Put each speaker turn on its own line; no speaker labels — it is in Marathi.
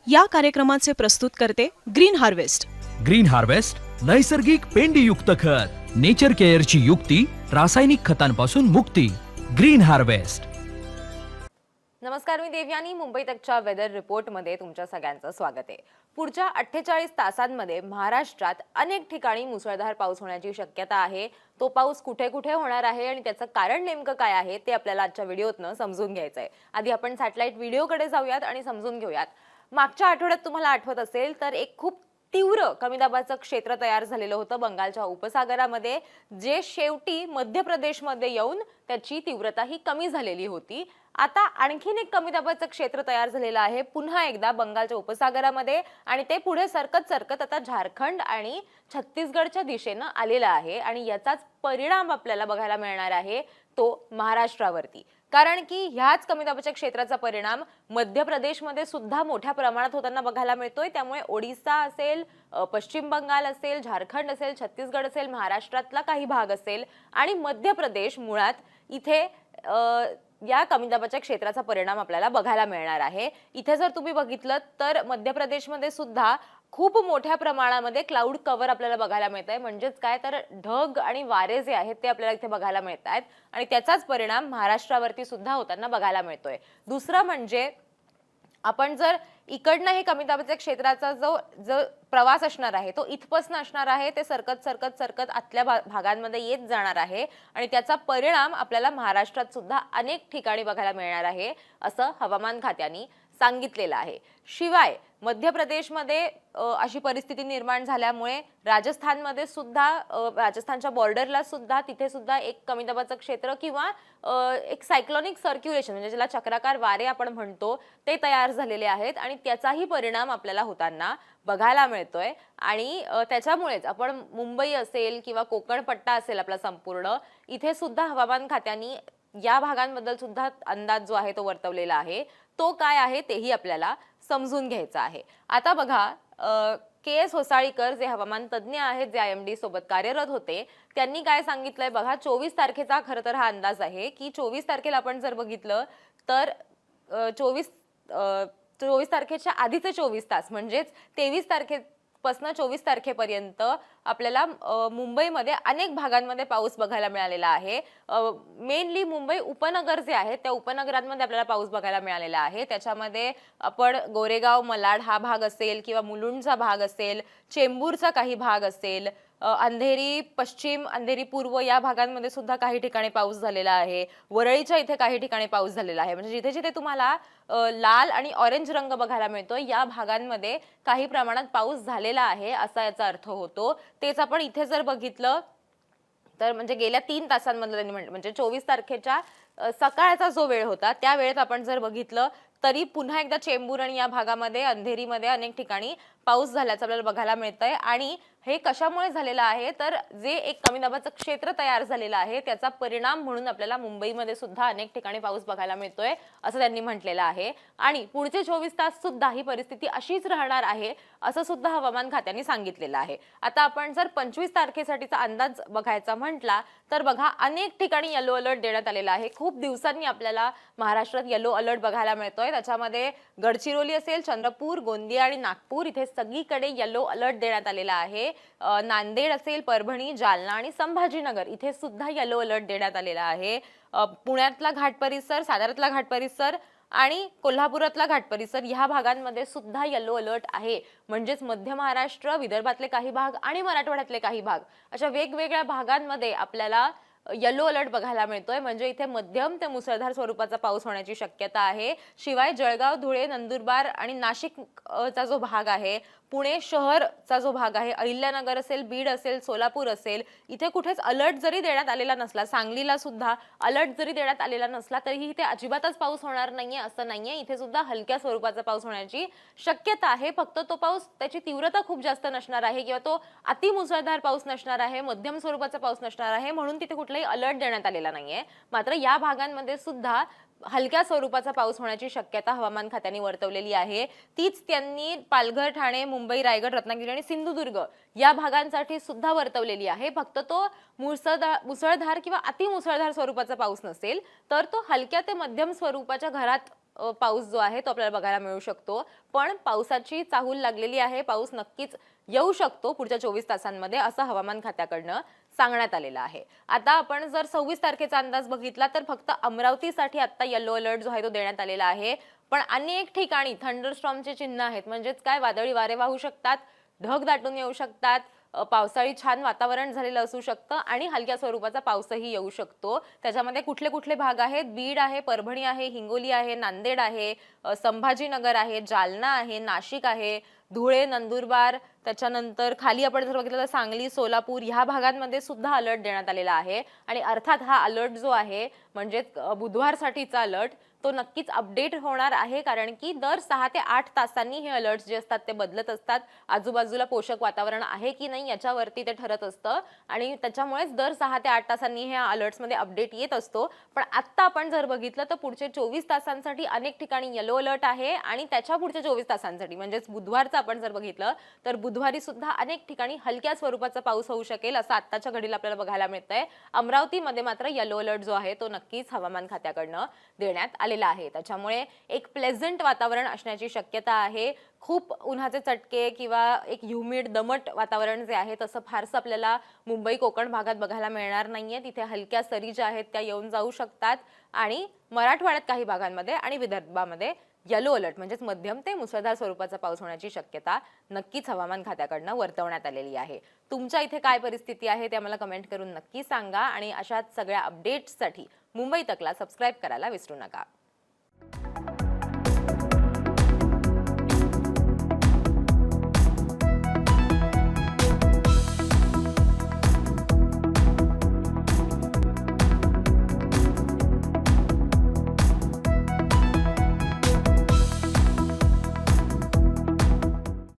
या कार्यक्रमाचे प्रस्तुत करते ग्रीन हार्वेस्ट.
ग्रीन हार्वेस्ट नैसर्गिक पेंडीयुक्त खत, नेचर केअरची युक्ती, रासायनिक खतांपासून मुक्ती. Green harvest.
नमस्कार, मी देवयानी. मुंबई तकच्या वेदर रिपोर्टमध्ये तुमच्या सगळ्यांचं स्वागत आहे. पुढच्या 48 तासांमध्ये महाराष्ट्रात अनेक ठिकाणी मुसळधार पाऊस होण्याची शक्यता आहे. तो पाऊस कुठे कुठे होणार आहे आणि त्याचं कारण नेमकं काय आहे ते आपल्याला आजच्या व्हिडिओतनं समजून घ्यायचं आहे. आधी आपण सॅटेलाइट व्हिडिओकडे जाऊयात आणि समजून घेऊयात. मागच्या आठवड्यात तुम्हाला आठवत असेल तर एक खूप तीव्र कमी दाबाचं क्षेत्र तयार झालेलं होतं बंगालच्या उपसागरामध्ये, जे शेवटी मध्य प्रदेशमध्ये येऊन त्याची तीव्रता ही कमी झालेली होती. आता आणखीन एक कमी दाबाचं क्षेत्र तयार झालेलं आहे पुन्हा एकदा बंगालच्या उपसागरामध्ये, आणि ते पुढे सरकत सरकत आता झारखंड आणि छत्तीसगडच्या दिशेनं आलेलं आहे. आणि याचाच परिणाम आपल्याला बघायला मिळणार आहे तो महाराष्ट्रावरती. कारण की ह्याच कमी दाबाच्या क्षेत्राचा परिणाम मध्य प्रदेशमध्ये सुद्धा मोठ्या प्रमाणात होताना बघायला मिळतोय. त्यामुळे ओडिसा असेल, पश्चिम बंगाल असेल, झारखंड असेल, छत्तीसगड असेल, महाराष्ट्रातला काही भाग असेल आणि मध्य प्रदेश, मुळात इथे या कमी दाबाच्या क्षेत्राचा परिणाम आपल्याला बघायला मिळणार आहे. इथे जर तुम्ही बघितलं तर मध्य प्रदेशमध्ये सुद्धा खूप मोठ्या प्रमाणामध्ये क्लाउड कव्हर आपल्याला बघायला मिळत आहे. म्हणजेच काय तर ढग आणि वारे जे आहेत ते आपल्याला इथे बघायला मिळत आहेत आणि त्याचाच परिणाम महाराष्ट्रावरती सुद्धा होताना बघायला मिळतोय. दुसरं म्हणजे आपण जर इकडनं हे कमी दाबाच्या क्षेत्राचा जो प्रवास असणार आहे तो इथपासून असणार आहे, ते सरकत सरकत सरकत आतल्या भागांमध्ये येत जाणार आहे आणि त्याचा परिणाम आपल्याला महाराष्ट्रात सुद्धा अनेक ठिकाणी बघायला मिळणार आहे असं हवामान खात्याने सांगितलेलं आहे. शिवाय मध्य प्रदेशमध्ये अशी परिस्थिती निर्माण झाल्यामुळे राजस्थानमध्ये सुद्धा, राजस्थानच्या बॉर्डरला सुद्धा, तिथे सुद्धा एक कमी दाबाचं क्षेत्र किंवा एक सायक्लोनिक सर्क्युलेशन म्हणजे ज्याला चक्राकार वारे आपण म्हणतो ते तयार झालेले आहेत आणि त्याचाही परिणाम आपल्याला होताना बघायला मिळतोय. आणि त्याच्यामुळेच आपण मुंबई असेल किंवा कोकण पट्टा असेल आपला संपूर्ण, इथे सुद्धा हवामान खात्याने या भागांबद्दल सुद्धा अंदाज जो आहे तो वर्तवलेला आहे. तो काय आहे तेही आपल्याला समजून घ्यायचं आहे. आता बघा, के.एस. होसाळीकर जे हवामान तज्ज्ञ आहेत, जे IMD सोबत कार्यरत होते, त्यांनी काय सांगितलंय बघा. 24 तारखेचा खरं तर हा अंदाज आहे की 24 तारखेला आपण जर बघितलं तर 24 तारखेच्या आधीचे 24 तास म्हणजेच 23 तारखेपासून 24 तारखेपर्यंत आपल्याला मुंबईमध्ये अनेक भागांमध्ये पाऊस बघायला मिळालेला आहे. मेनली मुंबई उपनगर जे आहे त्या उपनगरांमध्ये आपल्याला पाऊस बघायला मिळालेला आहे. त्याच्यामध्ये आपण गोरेगाव, मलाड हा भाग असेल किंवा मुलुंडचा भाग असेल, चेंबूरचा काही भाग असेल, अंधेरी पश्चिम, अंधेरी पूर्व या भागांमध्ये सुद्धा काही ठिकाणी पाऊस झालेला आहे. वरळीच्या इथे काही ठिकाणी पाऊस झालेला आहे. म्हणजे जिथे जिथे तुम्हाला लाल आणि ऑरेंज रंग बघायला मिळतो या भागांमध्ये काही प्रमाणात पाऊस झालेला आहे असा याचा अर्थ होतो. तेच आपण इथे जर बघितलं तर म्हणजे गेल्या 3 तासांमध्ये म्हणजे 24 तारखेच्या सकाळचा जो वेळ होता त्या वेळेत आपण जर बघितलं तरी पुन्हा एकदा चेंबूर आणि या भागामध्ये, अंधेरीमध्ये अनेक ठिकाणी पाऊस झाल्याचं आपल्याला बघायला मिळतंय. आणि हे कशामुळे झालेलं आहे तर जे एक कमी दाबाचं क्षेत्र तयार झालेलं आहे त्याचा परिणाम म्हणून आपल्याला मुंबईमध्ये सुद्धा अनेक ठिकाणी पाऊस बघायला मिळतोय असं त्यांनी म्हटलेलं आहे. आणि पुढचे 24 तास सुद्धा ही परिस्थिती अशीच राहणार आहे असं सुद्धा हवामान खात्याने सांगितलेलं आहे. आता आपण जर 25 तारखेसाठीचा अंदाज बघायचा म्हटला तर बघा, अनेक ठिकाणी येलो अलर्ट देण्यात आलेला आहे. खूप दिवसांनी आपल्याला महाराष्ट्रात येलो अलर्ट बघायला मिळतोय. त्याच्यामध्ये गडचिरोली असेल, चंद्रपूर, गोंदिया आणि नागपूर इथे सगळीकडे येलो अलर्ट देण्यात आलेला आहे. नांदेड असेल, परभणी, जालना आणि संभाजीनगर इथे सुद्धा येलो अलर्ट देण्यात आलेला आहे. पुण्यातला घाट परिसर, साताऱ्यातला घाट परिसर आणि कोल्हापुरातला घाट परिसर ह्या भागांमध्ये सुद्धा येलो अलर्ट आहे. म्हणजेच मध्य महाराष्ट्र, विदर्भातले काही भाग आणि मराठवाड्यातले काही भाग अशा वेगवेगळ्या भागांमध्ये आपल्याला येलो अलर्ट बघायला मिळतोय. म्हणजे इथे मध्यम ते मुसळधार स्वरूपाचा पाऊस होण्याची शक्यता आहे. शिवाय जळगाव, धुळे, नंदुरबार आणि नाशिकचा जो भाग आहे, पुणे शहरचा जो भाग आहे, अहिल्यानगर असेल, बीड असेल, सोलापूर असेल, इथे कुठेच अलर्ट जरी देण्यात आलेला नसला, सांगलीला सुद्धा अलर्ट जरी देण्यात आलेला नसला तरीही इथे अजिबातच पाऊस होणार नाहीये असं नाहीये. इथे सुद्धा हलक्या स्वरूपाचा पाऊस होण्याची शक्यता आहे. फक्त तो पाऊस, त्याची तीव्रता खूप जास्त नसणार आहे किंवा तो अति मुसळधार पाऊस नसणार आहे, मध्यम स्वरूपाचा पाऊस नसणार आहे, म्हणून तिथे कुठलाही अलर्ट देण्यात आलेला नाहीये. मात्र या भागांमध्ये सुद्धा हलक्या स्वरूपाचा पाऊस होण्याची शक्यता हवामान खात्याने वर्तवलेली आहे. तीच त्यांनी पालघर, ठाणे, मुंबई, रायगड, रत्नागिरी आणि सिंधुदुर्ग या भागांसाठी सुद्धा वर्तवलेली आहे. फक्त तो मुसळधार किंवा अति मुसळधार स्वरूपाचा पाऊस नसेल तर तो हलक्या ते मध्यम स्वरूपाच्या घरात पाऊस जो आहे तो आपल्याला बघायला मिळू शकतो. पण पावसाची चाहूल लागलेली आहे. पाऊस नक्कीच येऊ शकतो पुढच्या 24 तासांमध्ये असं हवामान खात्याकडनं सांगण्यात आलेलं आहे. आता आपण जर 26 तारखेचा अंदाज बघितला तर फक्त अमरावतीसाठी आता येलो अलर्ट जो आहे तो देण्यात आलेला आहे. पण अनेक ठिकाणी थंडरस्टॉर्मचे चिन्ह आहेत. म्हणजेच काय, वादळी वारे वाहू शकतात, ढग दाटून येऊ शकतात, पावसाळी छान वातावरण झालेलं असू शकतं आणि हलक्या स्वरूपाचा पाऊसही येऊ शकतो. त्याच्यामध्ये कुठले कुठले भाग आहेत? बीड आहे, परभणी आहे, हिंगोली आहे, नांदेड आहे, संभाजीनगर आहे, जालना आहे, नाशिक आहे, धुळे, नंदुरबार, त्याच्यानंतर खाली आपण जर बघितलं तर सांगली, सोलापूर ह्या भागांमध्ये सुद्धा अलर्ट देण्यात आलेला आहे. आणि अर्थात हा अलर्ट जो आहे म्हणजे बुधवारसाठीचा अलर्ट तो नक्कीच अपडेट होणार आहे, कारण की दर 6 ते 8 तासांनी हे अलर्ट्स जे असतात ते बदलत असतात. आजूबाजूला पोषक वातावरण आहे की नाही याच्यावरती ते ठरत असतं आणि त्याच्यामुळेच दर 6 ते 8 तासांनी हे अलर्ट्समध्ये अपडेट येत असतो. पण आत्ता आपण जर बघितलं तर पुढचे 24 तासांसाठी अनेक ठिकाणी येलो अलर्ट आहे आणि त्याच्या पुढच्या 24 तासांसाठी म्हणजेच बुधवारचं आपण जर बघितलं तर बुधवारी सुद्धा अनेक ठिकाणी हलक्या स्वरूपाचा पाऊस होऊ शकेल असं आत्ताच्या घडीला आपल्याला बघायला मिळतंय. अमरावतीमध्ये मात्र येलो अलर्ट जो आहे तो नक्कीच हवामान खात्याकडनं देण्यात आलेला आहे. त्याच्यामुळे एक प्लेझंट वातावरण असण्याची शक्यता आहे. खूप उन्हाचे चटके किंवा एक ह्युमिड दमट वातावरण जे आहे तसं फारसं आपल्याला मुंबई कोकण भागात बघायला मिळणार नाहीये. तिथे हलक्या सरी ज्या आहेत त्या येऊन जाऊ शकतात आणि मराठवाड्यात काही भागांमध्ये आणि विदर्भामध्ये येलो अलर्ट म्हणजेच मध्यम ते मुसळधार स्वरूपाचा पाऊस होण्याची शक्यता नक्कीच हवामान खात्याकडनं वर्तवण्यात आलेली आहे. तुमच्या इथे काय परिस्थिती आहे ते आम्हाला कमेंट करून नक्की सांगा आणि अशाच सगळ्या अपडेट्ससाठी मुंबई तकला सबस्क्राईब करायला विसरू नका.